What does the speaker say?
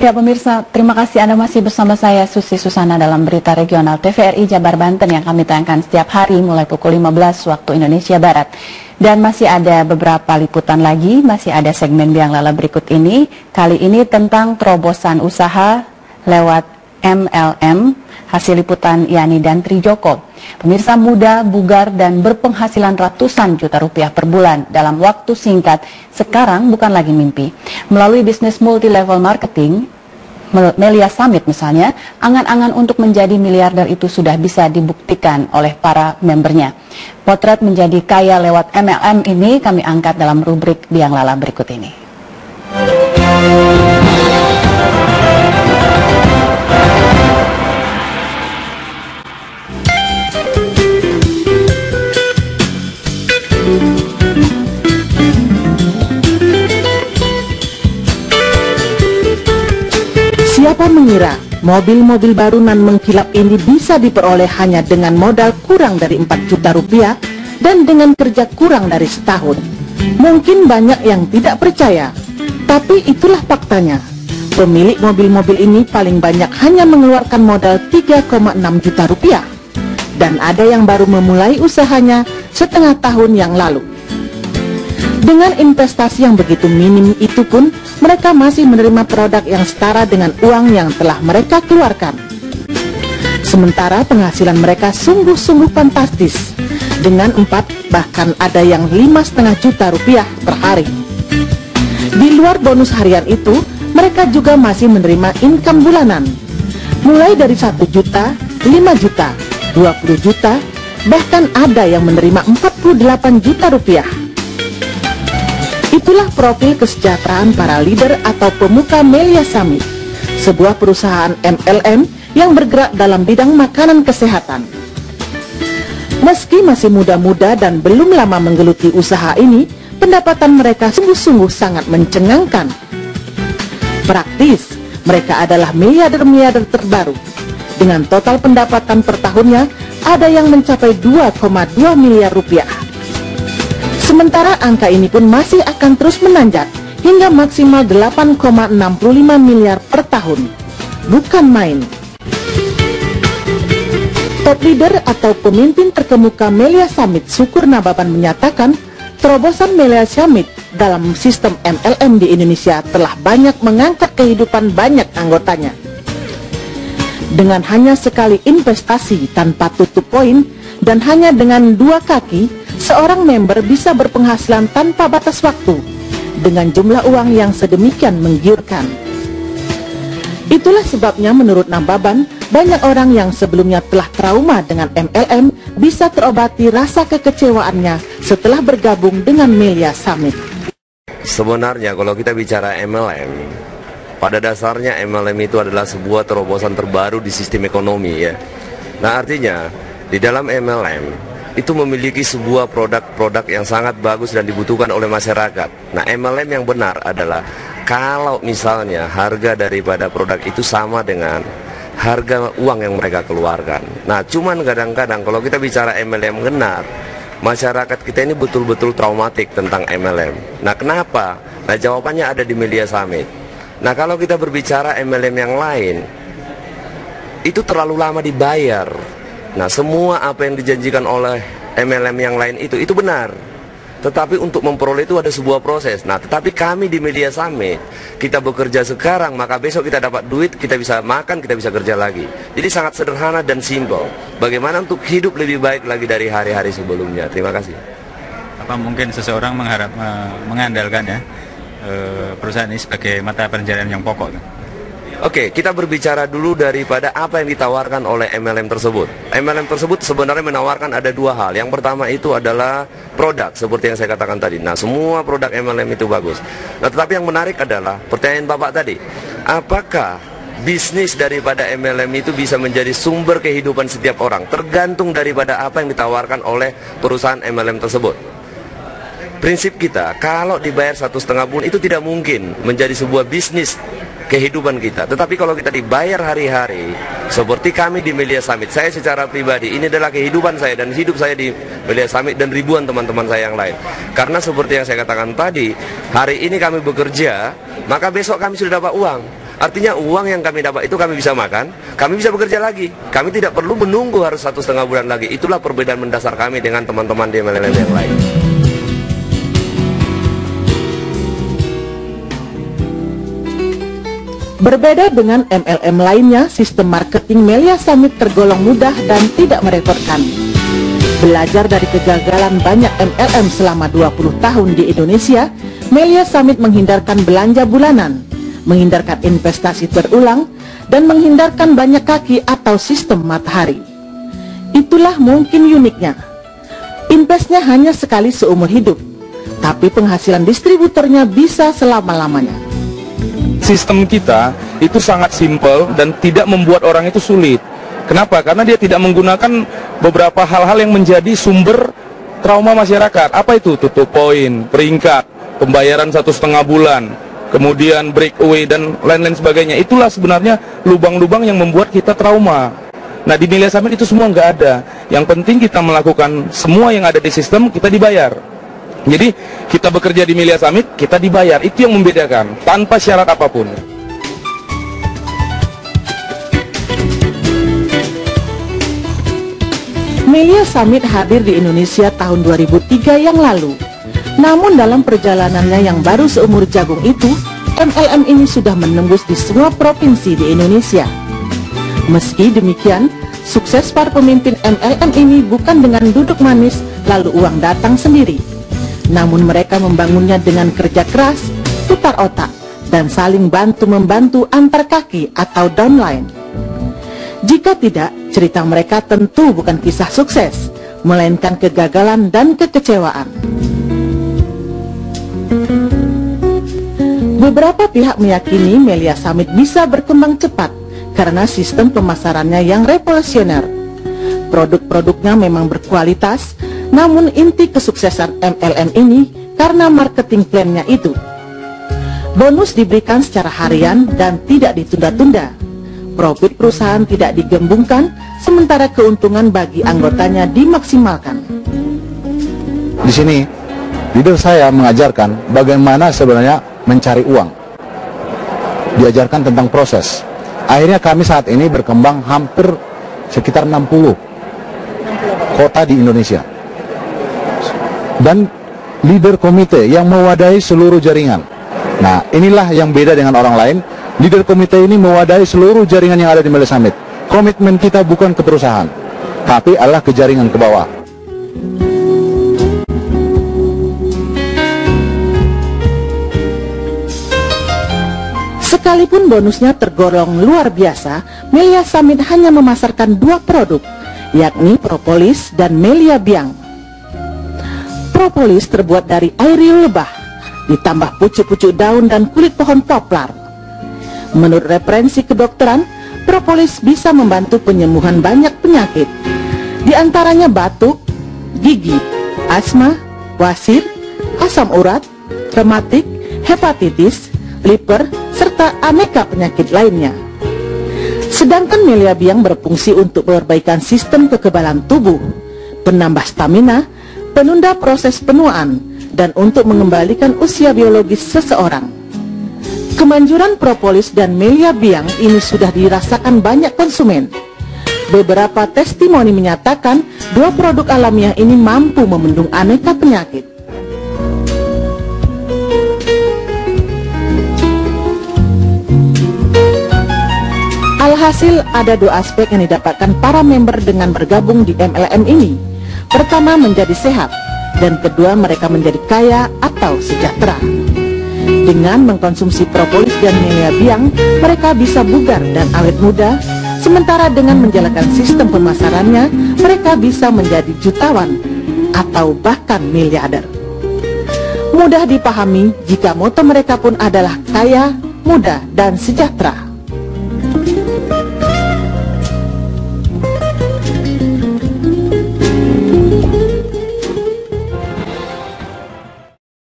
Ya pemirsa, terima kasih Anda masih bersama saya Susi Susana dalam berita regional TVRI Jabar Banten yang kami tayangkan setiap hari mulai pukul 15 waktu Indonesia Barat. Dan masih ada beberapa liputan lagi, masih ada segmen Biang Lala berikut ini. Kali ini tentang terobosan usaha lewat MLM, hasil liputan Yani dan Trijoko. Pemirsa, muda, bugar, dan berpenghasilan ratusan juta rupiah per bulan dalam waktu singkat sekarang bukan lagi mimpi. Melalui bisnis multi-level marketing, Melia Summit misalnya, angan-angan untuk menjadi miliarder itu sudah bisa dibuktikan oleh para membernya. Potret menjadi kaya lewat MLM ini kami angkat dalam rubrik Biang Lala berikut ini. Siapa mengira mobil-mobil baru nan mengkilap ini bisa diperoleh hanya dengan modal kurang dari 4 juta rupiah dan dengan kerja kurang dari setahun? Mungkin banyak yang tidak percaya, tapi itulah faktanya. Pemilik mobil-mobil ini paling banyak hanya mengeluarkan modal 3,6 juta rupiah. Dan ada yang baru memulai usahanya setengah tahun yang lalu. Dengan investasi yang begitu minim itu pun, mereka masih menerima produk yang setara dengan uang yang telah mereka keluarkan. Sementara penghasilan mereka sungguh-sungguh fantastis, dengan 4 bahkan ada yang 5,5 juta rupiah per hari. Di luar bonus harian itu, mereka juga masih menerima income bulanan, mulai dari 1 juta, 5 juta, 20 juta, bahkan ada yang menerima 48 juta rupiah. Itulah profil kesejahteraan para leader atau pemuka Melia Summit, sebuah perusahaan MLM yang bergerak dalam bidang makanan kesehatan. Meski masih muda-muda dan belum lama menggeluti usaha ini, pendapatan mereka sungguh-sungguh sangat mencengangkan. Praktis, mereka adalah miliarder-miliarder terbaru. Dengan total pendapatan per tahunnya, ada yang mencapai 2,2 miliar rupiah. Sementara angka ini pun masih akan terus menanjak hingga maksimal 8,65 miliar per tahun. Bukan main. Top leader atau pemimpin terkemuka Melia Summit, Syukur Nababan, menyatakan terobosan Melia Summit dalam sistem MLM di Indonesia telah banyak mengangkat kehidupan banyak anggotanya. Dengan hanya sekali investasi tanpa tutup poin dan hanya dengan 2 kaki, seorang member bisa berpenghasilan tanpa batas waktu dengan jumlah uang yang sedemikian menggiurkan. Itulah sebabnya menurut Nababan, banyak orang yang sebelumnya telah trauma dengan MLM bisa terobati rasa kekecewaannya setelah bergabung dengan Melia Summit. Sebenarnya kalau kita bicara MLM, pada dasarnya MLM itu adalah sebuah terobosan terbaru di sistem ekonomi ya. Nah artinya di dalam MLM itu memiliki sebuah produk-produk yang sangat bagus dan dibutuhkan oleh masyarakat. Nah, MLM yang benar adalah kalau misalnya harga daripada produk itu sama dengan harga uang yang mereka keluarkan. Nah, cuman kadang-kadang kalau kita bicara MLM benar, masyarakat kita ini betul-betul traumatik tentang MLM. Nah, kenapa? Nah, jawabannya ada di Melia Summit. Nah, kalau kita berbicara MLM yang lain, itu terlalu lama dibayar. Nah, semua apa yang dijanjikan oleh MLM yang lain itu benar. Tetapi untuk memperoleh itu ada sebuah proses. Nah, tetapi kami di Melia Summit, kita bekerja sekarang, maka besok kita dapat duit, kita bisa makan, kita bisa kerja lagi. Jadi sangat sederhana dan simpel. Bagaimana untuk hidup lebih baik lagi dari hari-hari sebelumnya. Terima kasih. Apa mungkin seseorang mengandalkan ya perusahaan ini sebagai mata pencaharian yang pokok? Oke, kita berbicara dulu daripada apa yang ditawarkan oleh MLM tersebut. MLM tersebut sebenarnya menawarkan ada 2 hal. Yang pertama itu adalah produk, seperti yang saya katakan tadi. Nah, semua produk MLM itu bagus. Nah, tetapi yang menarik adalah pertanyaan Bapak tadi. Apakah bisnis daripada MLM itu bisa menjadi sumber kehidupan setiap orang? Tergantung daripada apa yang ditawarkan oleh perusahaan MLM tersebut. Prinsip kita, kalau dibayar 1,5 bulan itu tidak mungkin menjadi sebuah bisnis kehidupan kita. Tetapi kalau kita dibayar hari-hari, seperti kami di Melia Summit, saya secara pribadi, ini adalah kehidupan saya dan hidup saya di Melia Summit dan ribuan teman-teman saya yang lain. Karena seperti yang saya katakan tadi, hari ini kami bekerja, maka besok kami sudah dapat uang. Artinya uang yang kami dapat itu kami bisa makan, kami bisa bekerja lagi. Kami tidak perlu menunggu harus 1,5 bulan lagi. Itulah perbedaan mendasar kami dengan teman-teman di MLM yang lain. Berbeda dengan MLM lainnya, sistem marketing Melia Summit tergolong mudah dan tidak merepotkan. Belajar dari kegagalan banyak MLM selama 20 tahun di Indonesia, Melia Summit menghindarkan belanja bulanan, menghindarkan investasi berulang, dan menghindarkan banyak kaki atau sistem matahari. Itulah mungkin uniknya. Investnya hanya sekali seumur hidup, tapi penghasilan distributornya bisa selama-lamanya. Sistem kita itu sangat simpel dan tidak membuat orang itu sulit. Kenapa? Karena dia tidak menggunakan beberapa hal-hal yang menjadi sumber trauma masyarakat. Apa itu? Tutup poin, peringkat, pembayaran 1,5 bulan, kemudian breakaway dan lain-lain sebagainya. Itulah sebenarnya lubang-lubang yang membuat kita trauma. Nah, di Melia Summit itu semua nggak ada. Yang penting kita melakukan semua yang ada di sistem, kita dibayar. Jadi kita bekerja di Melia Summit, kita dibayar. Itu yang membedakan, tanpa syarat apapun. Melia Summit hadir di Indonesia tahun 2003 yang lalu. Namun dalam perjalanannya yang baru seumur jagung itu, MLM ini sudah menembus di semua provinsi di Indonesia. Meski demikian, sukses para pemimpin MLM ini bukan dengan duduk manis lalu uang datang sendiri. Namun mereka membangunnya dengan kerja keras, putar otak, dan saling bantu-membantu antar kaki atau downline. Jika tidak, cerita mereka tentu bukan kisah sukses, melainkan kegagalan dan kekecewaan. Beberapa pihak meyakini Melia Summit bisa berkembang cepat karena sistem pemasarannya yang revolusioner. Produk-produknya memang berkualitas, namun inti kesuksesan MLM ini karena marketing plan-nya itu. Bonus diberikan secara harian dan tidak ditunda-tunda. Profit perusahaan tidak digembungkan, sementara keuntungan bagi anggotanya dimaksimalkan. Di sini, leader saya mengajarkan bagaimana sebenarnya mencari uang. Diajarkan tentang proses. Akhirnya kami saat ini berkembang hampir sekitar 60 kota di Indonesia. Dan leader komite yang mewadahi seluruh jaringan. Nah, inilah yang beda dengan orang lain. Leader komite ini mewadahi seluruh jaringan yang ada di Melia Summit. Komitmen kita bukan ke perusahaan, tapi adalah ke jaringan ke bawah. Sekalipun bonusnya tergolong luar biasa, Melia Summit hanya memasarkan 2 produk, yakni propolis dan Melia Biang. Propolis terbuat dari air riul lebah, ditambah pucuk-pucuk daun dan kulit pohon poplar. Menurut referensi kedokteran, propolis bisa membantu penyembuhan banyak penyakit, di antaranya batuk, gigi, asma, wasir, asam urat, rematik, hepatitis, liver, serta aneka penyakit lainnya. Sedangkan Melia Biang berfungsi untuk perbaikan sistem kekebalan tubuh, penambah stamina, penunda proses penuaan, dan untuk mengembalikan usia biologis seseorang. Kemanjuran propolis dan Melia Biang ini sudah dirasakan banyak konsumen. Beberapa testimoni menyatakan 2 produk alamiah ini mampu membendung aneka penyakit. Alhasil ada 2 aspek yang didapatkan para member dengan bergabung di MLM ini. Pertama, menjadi sehat, dan kedua, mereka menjadi kaya atau sejahtera. Dengan mengkonsumsi propolis dan Melia Biang, mereka bisa bugar dan awet muda, sementara dengan menjalankan sistem pemasarannya, mereka bisa menjadi jutawan atau bahkan miliarder. Mudah dipahami jika moto mereka pun adalah kaya, muda, dan sejahtera.